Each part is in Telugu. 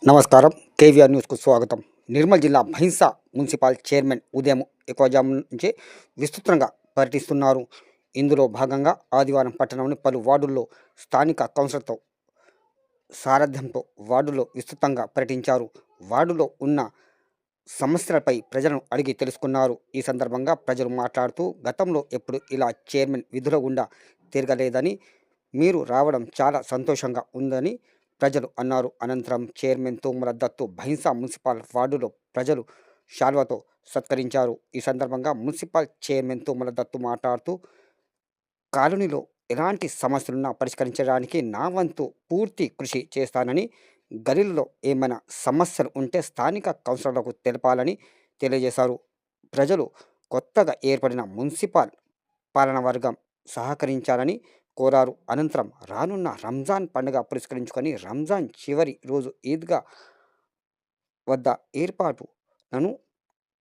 నమస్కారం. కేవీఆర్ న్యూస్కు స్వాగతం. నిర్మల్ జిల్లా భైంసా మున్సిపల్ చైర్మన్ ఉదయం ఎక్కువజాము నుంచే విస్తృతంగా పర్యటిస్తున్నారు. ఇందులో భాగంగా ఆదివారం పట్టణంలోని పలు వార్డుల్లో స్థానిక కౌన్సిలర్తో సారథ్యంతో వార్డులో విస్తృతంగా పర్యటించారు. వార్డులో ఉన్న సమస్యలపై ప్రజలను అడిగి తెలుసుకున్నారు. ఈ సందర్భంగా ప్రజలు మాట్లాడుతూ, గతంలో ఎప్పుడు ఇలా చైర్మన్ విధుల గుండా తిరగలేదని, మీరు రావడం చాలా సంతోషంగా ఉందని ప్రజలు అన్నారు. అనంతరం చైర్మన్ తుమ్మల దత్తు భైంసా మున్సిపల్ వార్డులో ప్రజలు శాల్వాతో సత్కరించారు. ఈ సందర్భంగా మున్సిపల్ చైర్మన్ తుమ్మల దత్తు మాట్లాడుతూ, కాలనీలో ఎలాంటి సమస్యలున్నా పరిష్కరించడానికి నా వంతు పూర్తి కృషి చేస్తానని, గలీలలో ఏమైనా సమస్యలు ఉంటే స్థానిక కౌన్సిలర్లకు తెలపాలని తెలియజేశారు. ప్రజలు కొత్తగా ఏర్పడిన మున్సిపల్ పాలన వర్గం సహకరించాలని కోరారు. అనంతరం రానున్న రంజాన్ పండుగ పురస్కరించుకొని రంజాన్ చివరి రోజు ఈద్గా వద్ద ఏర్పాటులను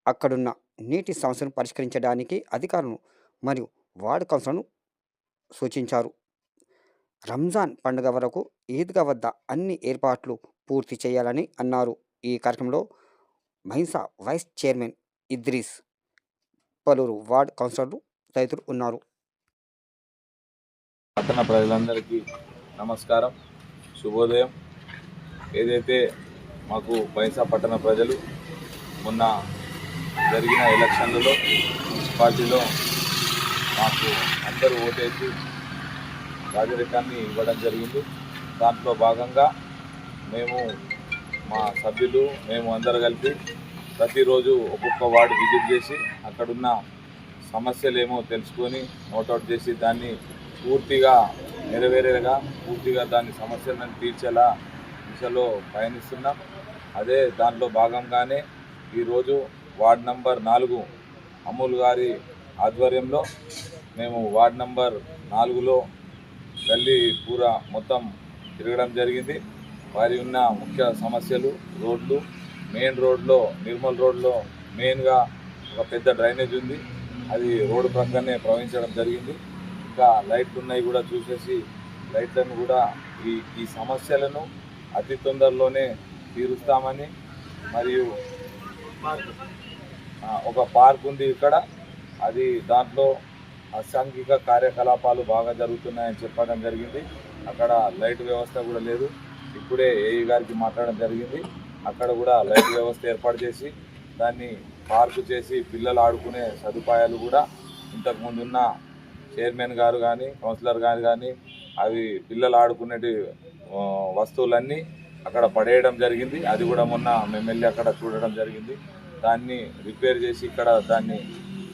అక్కడున్న నీటి సమస్యను పరిష్కరించడానికి అధికారులను మరియు వార్డు కౌన్సిలర్ను సూచించారు. రంజాన్ పండుగ వరకు ఈద్గా వద్ద అన్ని ఏర్పాట్లు పూర్తి చేయాలని అన్నారు. ఈ కార్యక్రమంలో భైంసా వైస్ చైర్మన్ ఇద్రీస్, పలువురు వార్డు కౌన్సిలర్లు తదితరులు ఉన్నారు. పట్టణ ప్రజలందరికీ నమస్కారం, శుభోదయం. ఏదైతే మాకు భైంసా పట్టణ ప్రజలు మొన్న జరిగిన ఎలక్షన్లలో మున్సిపాలిటీలో మాకు అందరూ ఓటేసి రాజరికాన్ని ఇవ్వడం జరిగింది. దాంట్లో భాగంగా మేము మా సభ్యులు మేము అందరు కలిపి ప్రతిరోజు ఒక్కొక్క వార్డు విజిట్ చేసి అక్కడున్న సమస్యలేమో తెలుసుకొని నోటౌట్ చేసి దాన్ని పూర్తిగా నెరవేరేగా పూర్తిగా దాని సమస్యలను తీర్చేలా దిశలో పయనిస్తున్నాం. అదే దాంట్లో భాగంగానే ఈరోజు వార్డ్ నంబర్ 4 అమూల్ గారి ఆధ్వర్యంలో మేము వార్డ్ నంబర్ 4లో గల్లీ పూరా మొత్తం తిరగడం జరిగింది. వారి ఉన్న ముఖ్య సమస్యలు రోడ్లు, మెయిన్ రోడ్లో నిర్మల్ రోడ్లో మెయిన్గా ఒక పెద్ద డ్రైనేజ్ ఉంది, అది రోడ్డు ప్రక్కనే ప్రవహించడం జరిగింది. ఇంకా లైట్లు ఉన్నాయి కూడా చూసేసి లైట్లను కూడా ఈ సమస్యలను అతి తొందరలోనే తీరుస్తామని, మరియు ఒక పార్క్ ఉంది ఇక్కడ, అది దాంట్లో అసాంఘిక కార్యకలాపాలు బాగా జరుగుతున్నాయని చెప్పడం జరిగింది. అక్కడ లైట్ వ్యవస్థ కూడా లేదు. ఇప్పుడే ఏఈ గారికి మాట్లాడడం జరిగింది. అక్కడ కూడా లైట్ వ్యవస్థ ఏర్పాటు చేసి దాన్ని పార్కు చేసి పిల్లలు ఆడుకునే సదుపాయాలు కూడా ఇంతకుముందున్న చైర్మన్ గారు కానీ కౌన్సిలర్ గారు కానీ అవి పిల్లలు ఆడుకునే వస్తువులన్నీ అక్కడ పడేయడం జరిగింది. అది కూడా మొన్న మేము వెళ్ళి అక్కడ చూడడం జరిగింది. దాన్ని రిపేర్ చేసి దాన్ని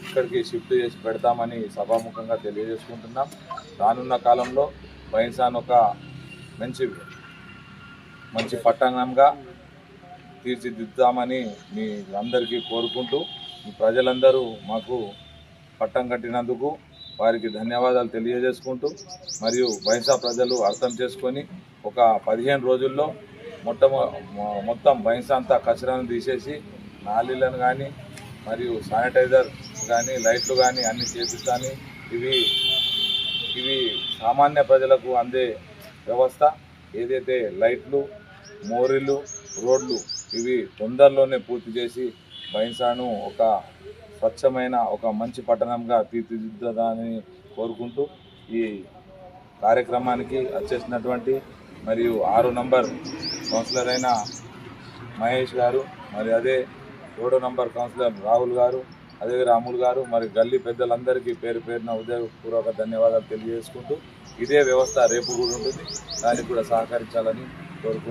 ఇక్కడికి షిఫ్ట్ చేసి పెడతామని సభాముఖంగా తెలియజేసుకుంటున్నాం. రానున్న కాలంలో భైంసాను ఒక మంచి పట్టణంగా తీర్చిదిద్దామని మీ అందరికీ కోరుకుంటూ, మీ ప్రజలందరూ మాకు పట్టం కట్టినందుకు వారికి ధన్యవాదాలు తెలియజేసుకుంటూ, మరియు భైంసా ప్రజలు అర్థం చేసుకొని ఒక 15 రోజుల్లో మొత్తం భైంసా అంతా కచరాను తీసేసి నాలీలను కానీ మరియు శానిటైజర్ కానీ లైట్లు కానీ అన్ని చేపిస్తాను. ఇవి సామాన్య ప్రజలకు అందే వ్యవస్థ. ఏదైతే లైట్లు, మోరీలు, రోడ్లు ఇవి తొందరలోనే పూర్తి చేసి భైంసాను ఒక స్వచ్ఛమైన ఒక మంచి పట్టణంగా తీర్చిదిద్దాలని కోరుకుంటూ, ఈ కార్యక్రమానికి వచ్చేసినటువంటి మరియు 6 నంబర్ కౌన్సిలర్ అయిన మహేష్ గారు, మరి అదే 7 నంబర్ కౌన్సిలర్ రాహుల్ గారు, అదే రాములు గారు, మరి గల్లీ పెద్దలందరికీ పేరు పేరున ఉదయపూర్వక ధన్యవాదాలు తెలియజేసుకుంటూ, ఇదే వ్యవస్థ రేపు కూడా ఉంటుంది, దానికి కూడా సహకరించాలని కోరుకుంటున్నాను.